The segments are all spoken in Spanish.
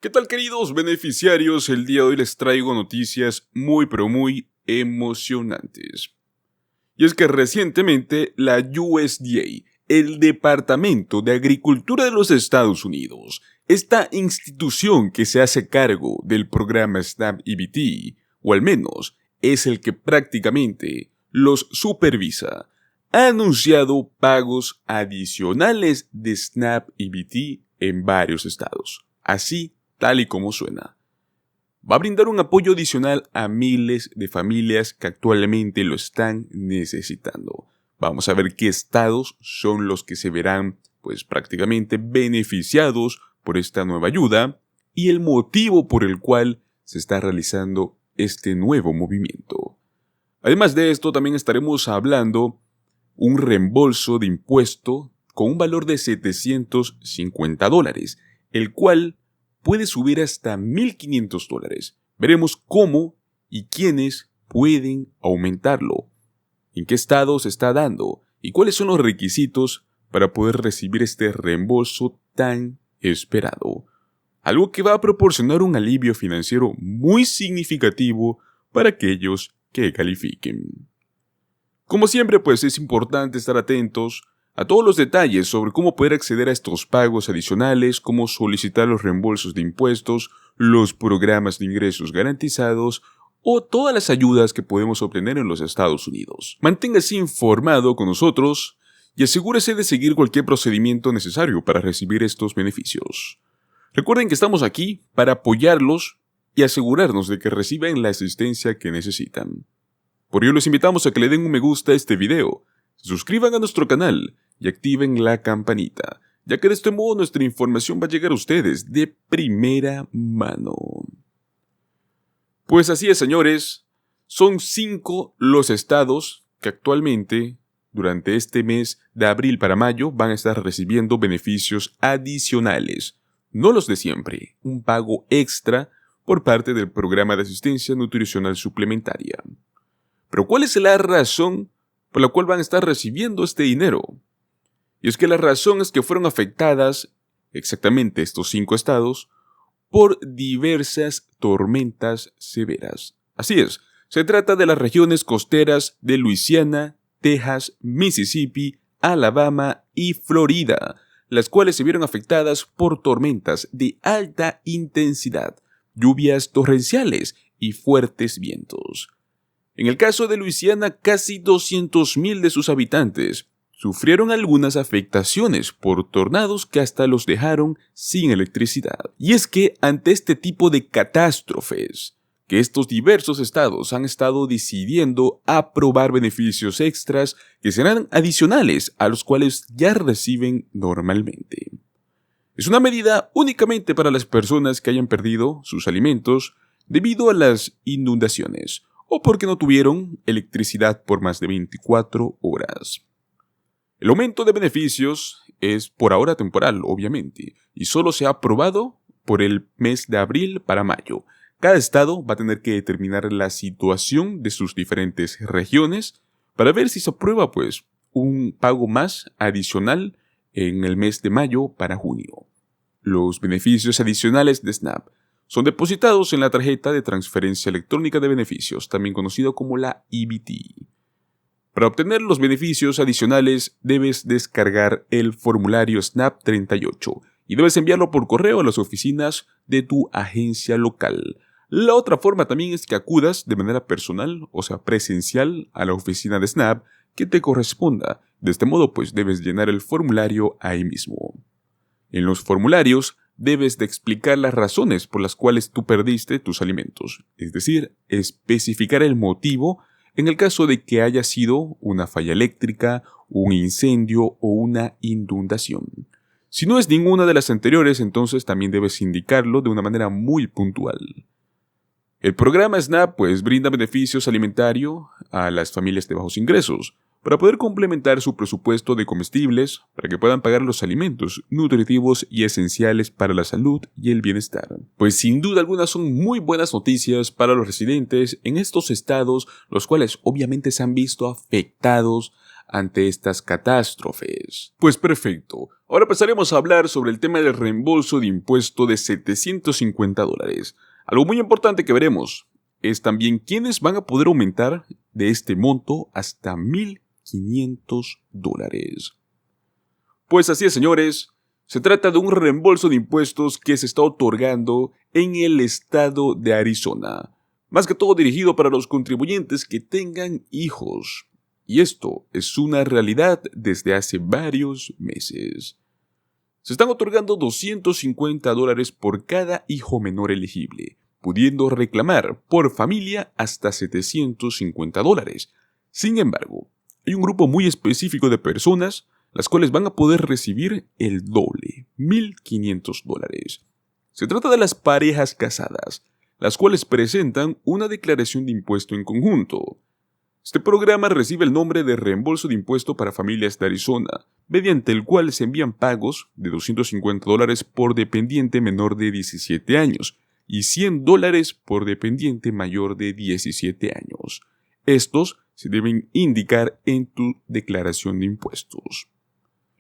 ¿Qué tal, queridos beneficiarios? El día de hoy les traigo noticias muy emocionantes. Y es que recientemente la USDA, el Departamento de Agricultura de los Estados Unidos, esta institución que se hace cargo del programa SNAP EBT, o al menos es el que prácticamente los supervisa, ha anunciado pagos adicionales de SNAP EBT en varios estados. Así tal y como suena. Va a brindar un apoyo adicional a miles de familias que actualmente lo están necesitando. Vamos a ver qué estados son los que se verán, prácticamente beneficiados por esta nueva ayuda y el motivo por el cual se está realizando este nuevo movimiento. Además de esto, también estaremos hablando un reembolso de impuesto con un valor de $750, el cual puede subir hasta $1,500. Veremos cómo y quiénes pueden aumentarlo, en qué estado se está dando y cuáles son los requisitos para poder recibir este reembolso tan esperado. Algo que va a proporcionar un alivio financiero muy significativo para aquellos que califiquen. Como siempre, es importante estar atentos a todos los detalles sobre cómo poder acceder a estos pagos adicionales, cómo solicitar los reembolsos de impuestos, los programas de ingresos garantizados o todas las ayudas que podemos obtener en los Estados Unidos. Manténgase informado con nosotros y asegúrese de seguir cualquier procedimiento necesario para recibir estos beneficios. Recuerden que estamos aquí para apoyarlos y asegurarnos de que reciban la asistencia que necesitan. Por ello los invitamos a que le den un me gusta a este video, se suscriban a nuestro canal y activen la campanita, ya que de este modo nuestra información va a llegar a ustedes de primera mano. Pues así es, señores, son 5 los estados que actualmente, durante este mes de abril para mayo, van a estar recibiendo beneficios adicionales, no los de siempre, un pago extra por parte del Programa de Asistencia Nutricional Suplementaria. Pero ¿cuál es la razón por la cual van a estar recibiendo este dinero? Y es que la razón es que fueron afectadas, exactamente estos 5 estados, por diversas tormentas severas. Así es, se trata de las regiones costeras de Luisiana, Texas, Mississippi, Alabama y Florida, las cuales se vieron afectadas por tormentas de alta intensidad, lluvias torrenciales y fuertes vientos. En el caso de Luisiana, casi 200,000 de sus habitantes sufrieron algunas afectaciones por tornados que hasta los dejaron sin electricidad. Y es que ante este tipo de catástrofes, que estos diversos estados han estado decidiendo aprobar beneficios extras que serán adicionales a los cuales ya reciben normalmente. Es una medida únicamente para las personas que hayan perdido sus alimentos debido a las inundaciones o porque no tuvieron electricidad por más de 24 horas. El aumento de beneficios es por ahora temporal, obviamente, y solo se ha aprobado por el mes de abril para mayo. Cada estado va a tener que determinar la situación de sus diferentes regiones para ver si se aprueba un pago más adicional en el mes de mayo para junio. Los beneficios adicionales de SNAP son depositados en la tarjeta de transferencia electrónica de beneficios, también conocido como la EBT. Para obtener los beneficios adicionales, debes descargar el formulario SNAP 38 y debes enviarlo por correo a las oficinas de tu agencia local. La otra forma también es que acudas de manera personal, o sea, presencial, a la oficina de SNAP que te corresponda. De este modo, debes llenar el formulario ahí mismo. En los formularios, debes de explicar las razones por las cuales tú perdiste tus alimentos, es decir, especificar el motivo en el caso de que haya sido una falla eléctrica, un incendio o una inundación. Si no es ninguna de las anteriores, entonces también debes indicarlo de una manera muy puntual. El programa SNAP brinda beneficios alimentarios a las familias de bajos ingresos para poder complementar su presupuesto de comestibles para que puedan pagar los alimentos nutritivos y esenciales para la salud y el bienestar. Sin duda alguna son muy buenas noticias para los residentes en estos estados, los cuales obviamente se han visto afectados ante estas catástrofes. Perfecto. Ahora pasaremos a hablar sobre el tema del reembolso de impuesto de $750. Algo muy importante que veremos es también quiénes van a poder aumentar de este monto hasta $1,500. Pues así es, señores, se trata de un reembolso de impuestos que se está otorgando en el estado de Arizona, más que todo dirigido para los contribuyentes que tengan hijos. Y esto es una realidad desde hace varios meses. Se están otorgando $250 por cada hijo menor elegible, pudiendo reclamar por familia hasta $750. Sin embargo, hay un grupo muy específico de personas las cuales van a poder recibir el doble, $1,500. Se trata de las parejas casadas, las cuales presentan una declaración de impuesto en conjunto. Este programa recibe el nombre de Reembolso de Impuesto para Familias de Arizona, mediante el cual se envían pagos de $250 por dependiente menor de 17 años y $100 por dependiente mayor de 17 años. Estos se deben indicar en tu declaración de impuestos.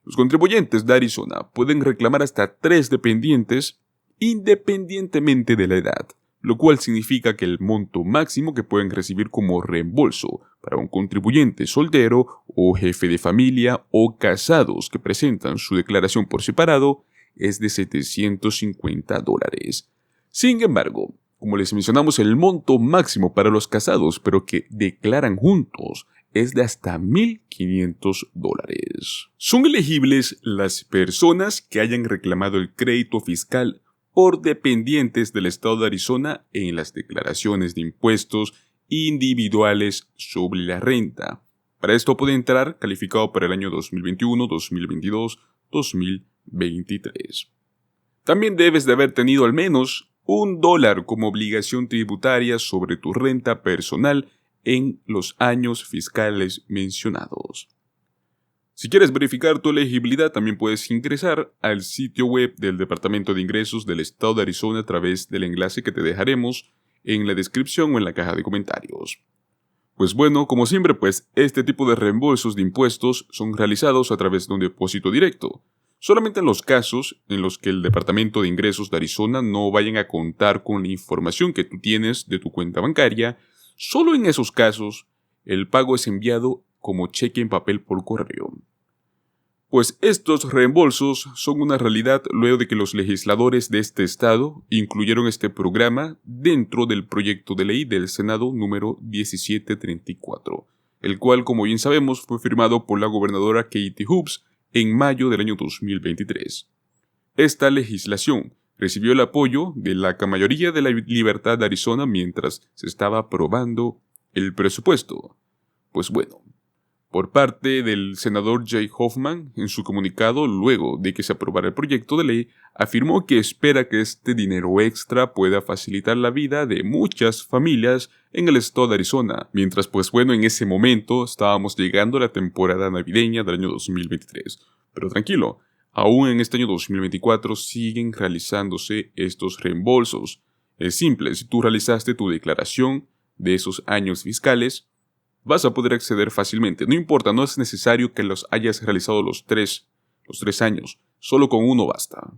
Los contribuyentes de Arizona pueden reclamar hasta 3 dependientes independientemente de la edad, lo cual significa que el monto máximo que pueden recibir como reembolso para un contribuyente soltero o jefe de familia o casados que presentan su declaración por separado es de $750. Sin embargo, como les mencionamos, el monto máximo para los casados pero que declaran juntos es de hasta $1,500. Son elegibles las personas que hayan reclamado el crédito fiscal por dependientes del estado de Arizona en las declaraciones de impuestos individuales sobre la renta. Para esto puede entrar calificado para el año 2021, 2022, 2023. También debes de haber tenido al menos $1 como obligación tributaria sobre tu renta personal en los años fiscales mencionados. Si quieres verificar tu elegibilidad, también puedes ingresar al sitio web del Departamento de Ingresos del Estado de Arizona a través del enlace que te dejaremos en la descripción o en la caja de comentarios. Pues bueno, como siempre, este tipo de reembolsos de impuestos son realizados a través de un depósito directo. Solamente en los casos en los que el Departamento de Ingresos de Arizona no vayan a contar con la información que tú tienes de tu cuenta bancaria, solo en esos casos el pago es enviado como cheque en papel por correo. Pues estos reembolsos son una realidad luego de que los legisladores de este estado incluyeron este programa dentro del proyecto de ley del Senado número 1734, el cual, como bien sabemos, fue firmado por la gobernadora Katie Hobbs en mayo del año 2023. Esta legislación recibió el apoyo de la mayoría de la Libertad de Arizona mientras se estaba aprobando el presupuesto. Pues bueno, por parte del senador Jay Hoffman, en su comunicado luego de que se aprobara el proyecto de ley, afirmó que espera que este dinero extra pueda facilitar la vida de muchas familias en el estado de Arizona, mientras en ese momento estábamos llegando a la temporada navideña del año 2023. Pero tranquilo, aún en este año 2024 siguen realizándose estos reembolsos. Es simple, si tú realizaste tu declaración de esos años fiscales, vas a poder acceder fácilmente. No importa, no es necesario que los hayas realizado los tres años. Solo con uno basta.